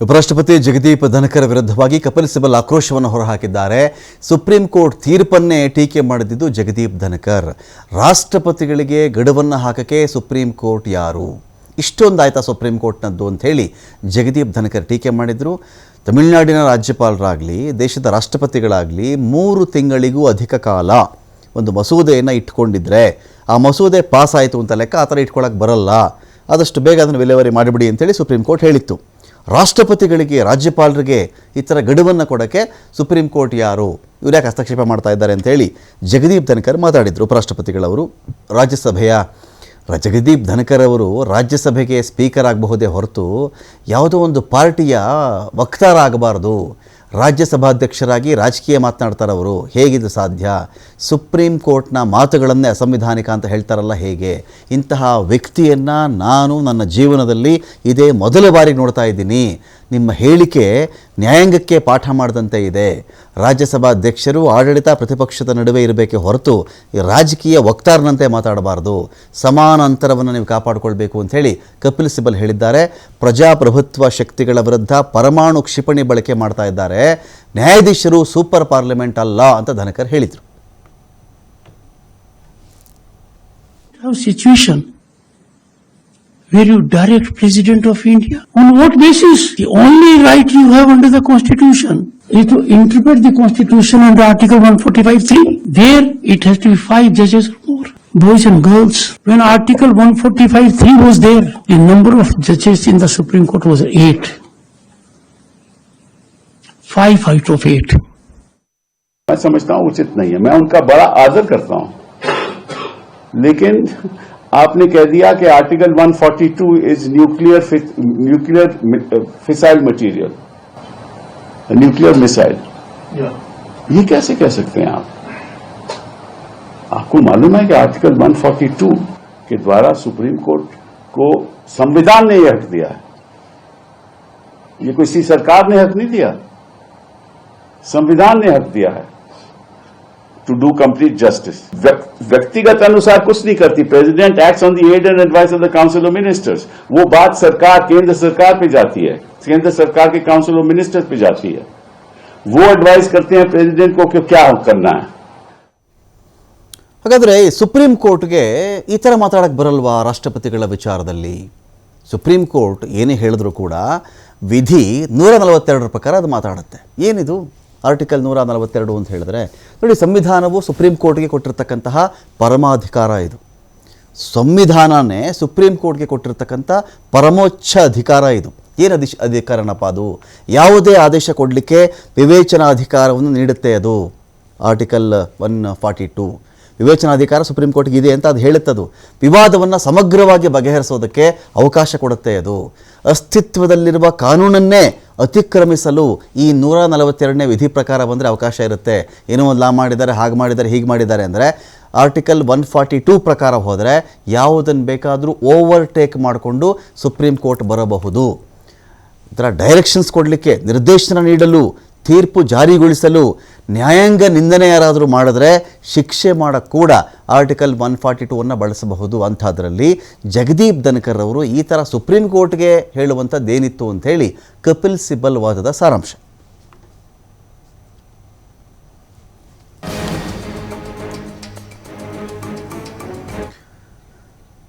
ಉಪರಾಷ್ಟ್ರಪತಿ ಜಗದೀಪ್ ಧನಕರ್ ವಿರುದ್ಧವಾಗಿ ಕಪಿಲ್ ಸಿಬಲ್ ಆಕ್ರೋಶವನ್ನು ಹೊರಹಾಕಿದ್ದಾರೆ. ಸುಪ್ರೀಂ ಕೋರ್ಟ್ ತೀರ್ಪನ್ನೇ ಟೀಕೆ ಮಾಡಿದ್ದು ಜಗದೀಪ್ ಧನಕರ್. ರಾಷ್ಟ್ರಪತಿಗಳಿಗೆ ಗಡುವನ್ನು ಹಾಕಕ್ಕೆ ಸುಪ್ರೀಂ ಕೋರ್ಟ್ ಯಾರು, ಇಷ್ಟೊಂದಾಯ್ತಾ ಸುಪ್ರೀಂ ಕೋರ್ಟ್ನದ್ದು ಅಂತ ಹೇಳಿ ಜಗದೀಪ್ ಧನಕರ್ ಟೀಕೆ ಮಾಡಿದರು. ತಮಿಳುನಾಡಿನ ರಾಜ್ಯಪಾಲರಾಗಲಿ ದೇಶದ ರಾಷ್ಟ್ರಪತಿಗಳಾಗಲಿ 3 ತಿಂಗಳಿಗೂ ಅಧಿಕ ಕಾಲ ಒಂದು ಮಸೂದೆಯನ್ನು ಇಟ್ಕೊಂಡಿದ್ರೆ ಆ ಮಸೂದೆ ಪಾಸ್ ಆಯಿತು ಅಂತ ಲೆಕ್ಕ, ಆ ಥರ ಇಟ್ಕೊಳ್ಳೋಕೆ ಬರಲ್ಲ, ಆದಷ್ಟು ಬೇಗ ಅದನ್ನು ವಿಲೇವಾರಿ ಮಾಡಿಬಿಡಿ ಅಂತೇಳಿ ಸುಪ್ರೀಂ ಕೋರ್ಟ್ ಹೇಳಿತ್ತು. ರಾಷ್ಟ್ರಪತಿಗಳಿಗೆ ರಾಜ್ಯಪಾಲರಿಗೆ ಈ ಥರ ಗಡುವನ್ನು ಕೊಡೋಕ್ಕೆ ಸುಪ್ರೀಂ ಕೋರ್ಟ್ ಯಾರು, ಇವ್ರು ಯಾಕೆ ಹಸ್ತಕ್ಷೇಪ ಮಾಡ್ತಾ ಇದ್ದಾರೆ ಅಂತೇಳಿ ಜಗದೀಪ್ ಧನಕರ್ ಮಾತಾಡಿದರು. ಉಪರಾಷ್ಟ್ರಪತಿಗಳವರು ಜಗದೀಪ್ ಧನಕರ್ ಅವರು ರಾಜ್ಯಸಭೆಗೆ ಸ್ಪೀಕರ್ ಆಗಬಹುದೇ ಹೊರತು ಯಾವುದೋ ಒಂದು ಪಾರ್ಟಿಯ ವಕ್ತಾರ ಆಗಬಾರ್ದು. ರಾಜ್ಯಸಭಾಧ್ಯಕ್ಷರಾಗಿ ರಾಜಕೀಯ ಮಾತನಾಡ್ತಾರೆ ಅವರು, ಹೇಗಿದು ಸಾಧ್ಯ? ಸುಪ್ರೀಂ ಕೋರ್ಟ್ನ ಮಾತುಗಳನ್ನೇ ಅಸಂವಿಧಾನಿಕ ಅಂತ ಹೇಳ್ತಾರಲ್ಲ, ಹೇಗೆ? ಇಂತಹ ವ್ಯಕ್ತಿಯನ್ನು ನಾನು ನನ್ನ ಜೀವನದಲ್ಲಿ ಇದೇ ಮೊದಲ ಬಾರಿ ನೋಡ್ತಾ ಇದ್ದೀನಿ. ನಿಮ್ಮ ಹೇಳಿಕೆ ನ್ಯಾಯಾಂಗಕ್ಕೆ ಪಾಠ ಮಾಡಿದಂತೆ ಇದೆ. ರಾಜ್ಯಸಭಾಧ್ಯಕ್ಷರು ಆಡಳಿತ ಪ್ರತಿಪಕ್ಷದ ನಡುವೆ ಇರಬೇಕೆ ಹೊರತು ಈ ರಾಜಕೀಯ ವಕ್ತಾರನಂತೆ ಮಾತಾಡಬಾರ್ದು. ಸಮಾನ ಅಂತರವನ್ನು ನೀವು ಕಾಪಾಡಿಕೊಳ್ಬೇಕು ಅಂಥೇಳಿ ಕಪಿಲ್ ಸಿಬಲ್ ಹೇಳಿದ್ದಾರೆ. ಪ್ರಜಾಪ್ರಭುತ್ವ ಶಕ್ತಿಗಳ ವಿರುದ್ಧ ಪರಮಾಣು ಕ್ಷಿಪಣಿ ಬಳಕೆ ಮಾಡ್ತಾ ಇದ್ದಾರೆ. ನ್ಯಾಯಾಧೀಶರು ಸೂಪರ್ ಪಾರ್ಲಿಮೆಂಟ್ ಅಲ್ಲ ಅಂತ ಧನಕರ್ ಹೇಳಿದರು. Where you direct President of India? On what basis? The only right you have under the Constitution is to interpret the Constitution under Article 145(3). There it has to be 5 judges or more. Boys and girls, when Article 145(3) was there, the number of judges in the Supreme Court was 8. 5 out of 8. मैं समझता हूं उचित नहीं है, मैं उनका बड़ा आदर करता हूं, लेकिन आपने कह दिया कि article 142 is nuclear fissile material, nuclear missile. ये कैसे कह सकते हैं आप? आपको मालूम है कि आर्टिकल 142 के द्वारा सुप्रीम कोर्ट को संविधान ने यह हक दिया है। ये किसी सरकार ने हक नहीं दिया, संविधान ने हक दिया है to do complete justice. व्यक्तिगत अनुसार कुछ नहीं करती। President acts on the aid and advice of the council of ministers. वो बात सरकार, केंद्र सरकार पे जाती है, केंद्र सरकार के काउंसिल ऑफ मिनिस्टर्स पे जाती है। वो एडवाइस करते हैं प्रेसिडेंट को कि क्या करना है। ಹಾಗಾದರೆ ಸುಪ್ರೀಂ ಕೋರ್ಟ್ಗೆ ಈ ಥರ ಮಾತಾಡಕ್ಕೆ ಬರಲ್ವಾ ರಾಷ್ಟ್ರಪತಿಗಳ ವಿಚಾರದಲ್ಲಿ? ಸುಪ್ರೀಂ ಕೋರ್ಟ್ ಏನೇ ಹೇಳಿದ್ರು ಕೂಡ ವಿಧಿ 142 ಪ್ರಕಾರ ಅದು ಮಾತಾಡುತ್ತೆ. ಏನಿದು ಆರ್ಟಿಕಲ್ 142 ಅಂತ ಹೇಳಿದ್ರೆ ನೋಡಿ, ಸಂವಿಧಾನವು ಸುಪ್ರೀಂ ಕೋರ್ಟ್ಗೆ ಕೊಟ್ಟಿರ್ತಕ್ಕಂತಹ ಪರಮಾಧಿಕಾರ. ಇದು ಸಂವಿಧಾನನೇ ಸುಪ್ರೀಂ ಕೋರ್ಟ್ಗೆ ಕೊಟ್ಟಿರ್ತಕ್ಕಂಥ ಪರಮೋಚ್ಚ ಅಧಿಕಾರ. ಇದು ಏನು ಅಧಿಕಾರನಪ್ಪ? ಅದು ಯಾವುದೇ ಆದೇಶ ಕೊಡಲಿಕ್ಕೆ ವಿವೇಚನಾಧಿಕಾರವನ್ನು ನೀಡುತ್ತೆ. ಅದು ಆರ್ಟಿಕಲ್ 142 ವಿವೇಚನಾಧಿಕಾರ ಸುಪ್ರೀಂ ಕೋರ್ಟ್ಗೆ ಇದೆ ಅಂತ ಅದು ಹೇಳುತ್ತದು. ವಿವಾದವನ್ನು ಸಮಗ್ರವಾಗಿ ಬಗೆಹರಿಸೋದಕ್ಕೆ ಅವಕಾಶ ಕೊಡುತ್ತೆ. ಅದು ಅಸ್ತಿತ್ವದಲ್ಲಿರುವ ಕಾನೂನನ್ನೇ ಅತಿಕ್ರಮಿಸಲು ಈ 142ನೇ ವಿಧಿ ಪ್ರಕಾರ ಬಂದರೆ ಅವಕಾಶ ಇರುತ್ತೆ. ಏನೋ ಒಂದು ಲಾ ಮಾಡಿದ್ದಾರೆ, ಹಾಗೆ ಮಾಡಿದ್ದಾರೆ, ಹೀಗೆ ಮಾಡಿದ್ದಾರೆ ಅಂದರೆ ಆರ್ಟಿಕಲ್ 142 ಪ್ರಕಾರ ಹೋದರೆ ಯಾವುದನ್ನು ಬೇಕಾದರೂ ಓವರ್ಟೇಕ್ ಮಾಡಿಕೊಂಡು ಸುಪ್ರೀಂ ಕೋರ್ಟ್ ಬರಬಹುದು. ಇದರ ಡೈರೆಕ್ಷನ್ಸ್ ಕೊಡಲಿಕ್ಕೆ, ನಿರ್ದೇಶನ ನೀಡಲು, ತೀರ್ಪು ಜಾರಿಗೊಳಿಸಲು ನ್ಯಾಯಾಂಗ ನಿಂದನೆ ಯಾರಾದರೂ ಮಾಡಿದ್ರೆ ಶಿಕ್ಷೆ ಮಾಡೋಕ್ಕೆ ಕೂಡ ಆರ್ಟಿಕಲ್ 142 ಬಳಸಬಹುದು. ಅಂಥದ್ರಲ್ಲಿ ಜಗದೀಪ್ ಧನಕರ್ ಅವರು ಈ ಥರ ಸುಪ್ರೀಂ ಕೋರ್ಟ್ಗೆ ಹೇಳುವಂಥದ್ದೇನಿತ್ತು ಅಂಥೇಳಿ ಕಪಿಲ್ ಸಿಬಲ್ ವಾದದ ಸಾರಾಂಶ.